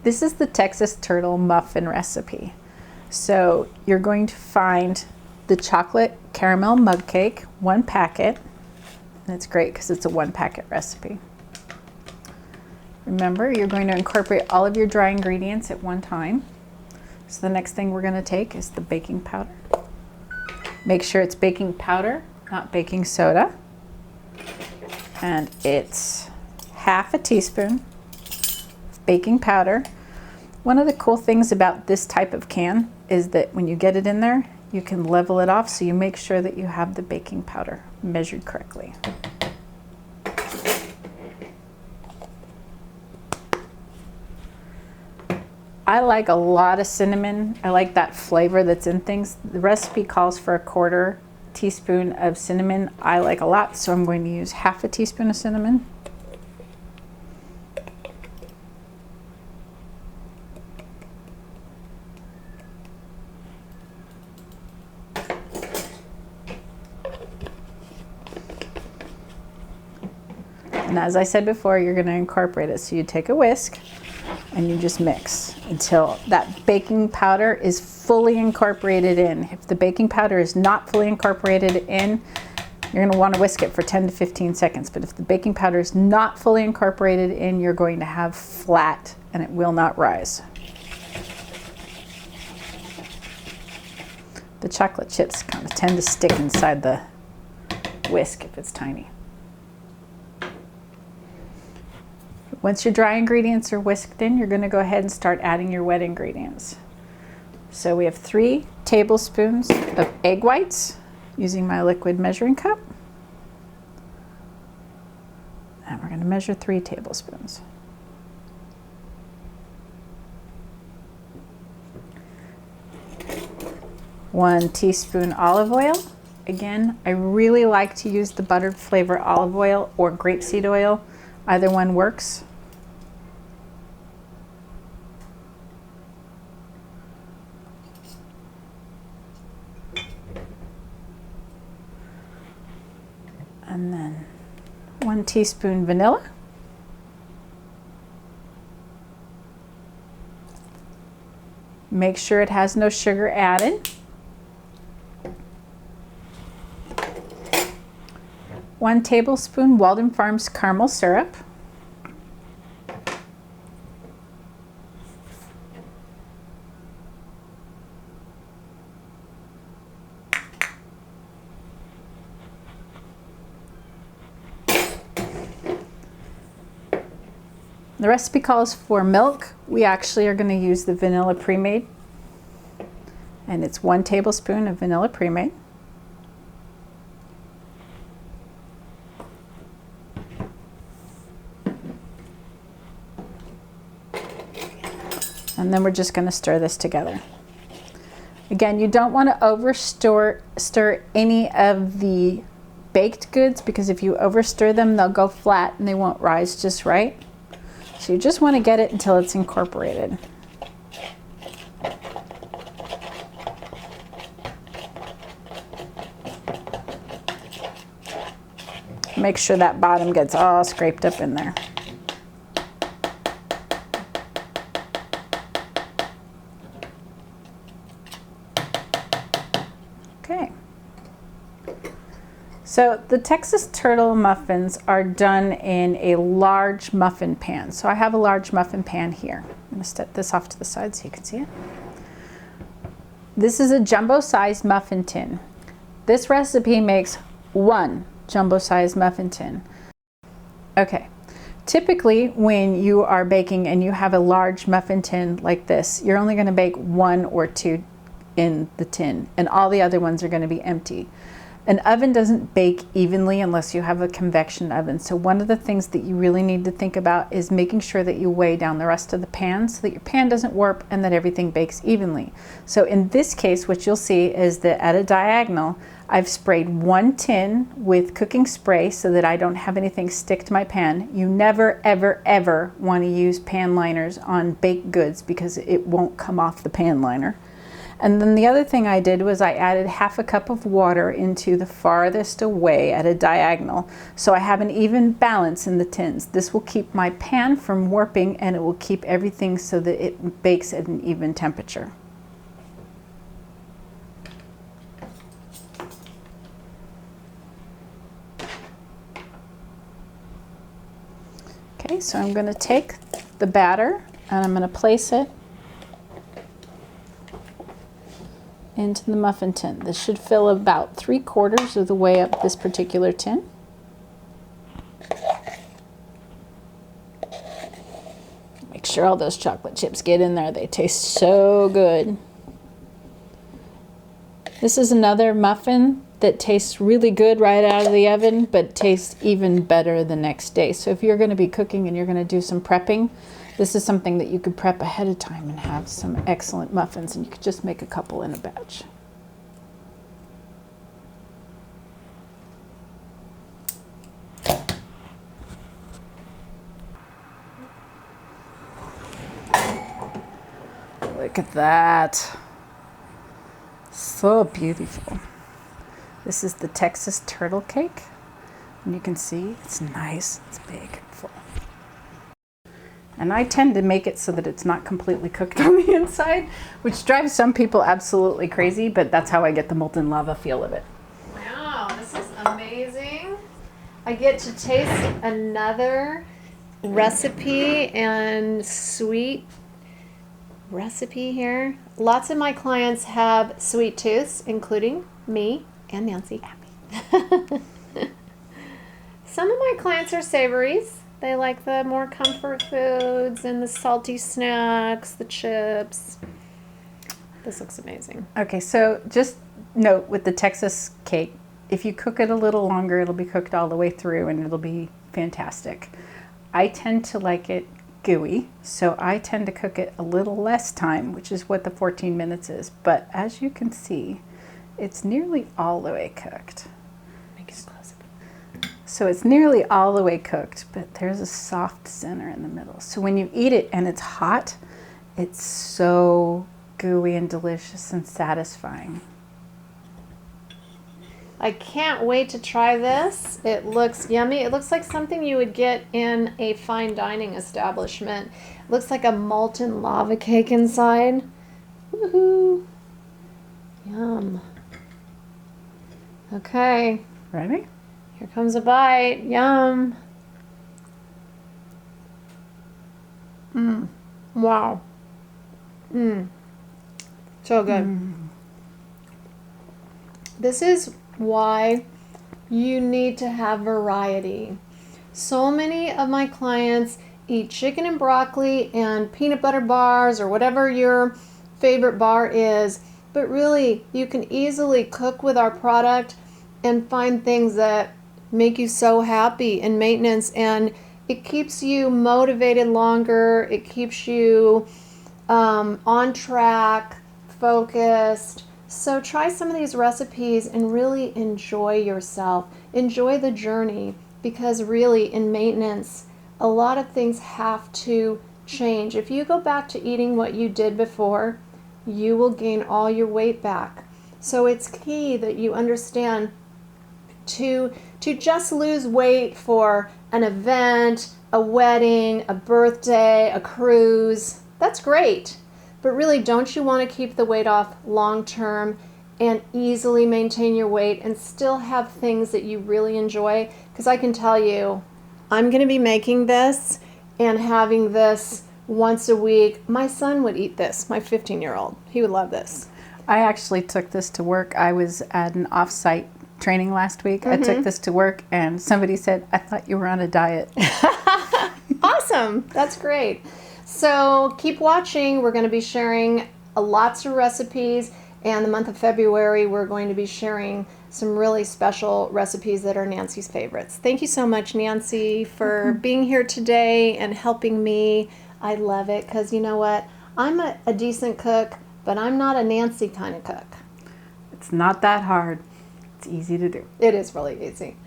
This is the Texas Turtle Muffin recipe. So you're going to find the chocolate caramel mug cake, 1 packet, and it's great because it's a 1 packet recipe. Remember, you're going to incorporate all of your dry ingredients at one time. So the next thing we're going to take is the baking powder. Make sure it's baking powder, not baking soda. And it's half a teaspoon of baking powder. One of the cool things about this type of can is that when you get it in there, you can level it off, so you make sure that you have the baking powder measured correctly. I like a lot of cinnamon. I like that flavor that's in things. The recipe calls for 1/4 teaspoon of cinnamon. I like a lot, so I'm going to use half a teaspoon of cinnamon. And as I said before, you're going to incorporate it. So you take a whisk and you just mix until that baking powder is fully incorporated in. If the baking powder is not fully incorporated in, you're going to want to whisk it for 10 to 15 seconds. But if the baking powder is not fully incorporated in, you're going to have flat and it will not rise. The chocolate chips kind of tend to stick inside the whisk if it's tiny. Once your dry ingredients are whisked in, you're going to go ahead and start adding your wet ingredients. So we have 3 tablespoons of egg whites using my liquid measuring cup. And we're going to measure 3 tablespoons. One teaspoon olive oil. Again, I really like to use the buttered flavor olive oil or grapeseed oil. Either one works. And then 1 teaspoon vanilla. Make sure it has no sugar added. 1 tablespoon Walden Farms caramel syrup. The recipe calls for milk. We actually are going to use the vanilla pre-made, and it's 1 tablespoon of vanilla pre-made. And then we're just going to stir this together. Again, you don't want to stir any of the baked goods, because if you overstir them, they'll go flat and they won't rise just right. So you just want to get it until it's incorporated. Make sure that bottom gets all scraped up in there. Okay. So the Texas Turtle muffins are done in a large muffin pan. So I have a large muffin pan here. I'm going to step this off to the side so you can see it. This is a jumbo-sized muffin tin. This recipe makes 1 jumbo-sized muffin tin. Okay. Typically, when you are baking and you have a large muffin tin like this, you're only going to bake 1 or 2 in the tin, and all the other ones are going to be empty. An oven doesn't bake evenly unless you have a convection oven. So one of the things that you really need to think about is making sure that you weigh down the rest of the pan so that your pan doesn't warp and that everything bakes evenly. So in this case, what you'll see is that at a diagonal, I've sprayed 1 tin with cooking spray so that I don't have anything stick to my pan. You never, ever, ever want to use pan liners on baked goods because it won't come off the pan liner. And then the other thing I did was I added half a cup of water into the farthest away at a diagonal, so I have an even balance in the tins. This will keep my pan from warping, and it will keep everything so that it bakes at an even temperature. Okay, so I'm going to take the batter and I'm going to place it into the muffin tin. This should fill about 3/4 of the way up this particular tin. Make sure all those chocolate chips get in there. They taste so good. This is another muffin that tastes really good right out of the oven, but tastes even better the next day. So if you're going to be cooking and you're going to do some prepping, this is something that you could prep ahead of time and have some excellent muffins, and you could just make a couple in a batch. Look at that. So beautiful. This is the Texas turtle cake, and you can see it's nice, it's big and full. And I tend to make it so that it's not completely cooked on the inside, which drives some people absolutely crazy, but that's how I get the molten lava feel of it. Wow, this is amazing. I get to taste another recipe and sweet recipe here. Lots of my clients have sweet tooths, including me and Nancy. Some of my clients are savories. They like the more comfort foods and the salty snacks, the chips. This looks amazing. Okay, so just note with the Texas cake, if you cook it a little longer, it'll be cooked all the way through and it'll be fantastic. I tend to like it gooey, so I tend to cook it a little less time, which is what the 14 minutes is. But as you can see, it's nearly all the way cooked. Make it close up. So it's nearly all the way cooked, but there's a soft center in the middle. So when you eat it and it's hot, it's so gooey and delicious and satisfying. I can't wait to try this. It looks yummy. It looks like something you would get in a fine dining establishment. It looks like a molten lava cake inside. Woohoo! Yum. Okay, Ready? here comes a bite. Yum. Wow. So good. This is why you need to have variety. So many of my clients eat chicken and broccoli and peanut butter bars or whatever your favorite bar is, but really you can easily cook with our product and find things that make you so happy in maintenance, and it keeps you motivated longer. It keeps you on track, focused. So try some of these recipes and really enjoy yourself. Enjoy the journey, because really in maintenance, a lot of things have to change. If you go back to eating what you did before, you will gain all your weight back. So it's key that you understand to just lose weight for an event, a wedding, a birthday, a cruise. That's great. But really, don't you want to keep the weight off long term and easily maintain your weight and still have things that you really enjoy? Because I can tell you, I'm going to be making this and having this once a week. My son would eat this, my 15-year-old. He would love this. I actually took this to work. I was at an off-site training last week. I took this to work and somebody said, I thought you were on a diet. Awesome. That's great. So keep watching. We're going to be sharing lots of recipes, and the month of February we're going to be sharing some really special recipes that are Nancy's favorites. Thank you so much, Nancy, for being here today and helping me. I love it because you know what? I'm a decent cook, but I'm not a Nancy kind of cook. It's not that hard. It's easy to do. It is really easy.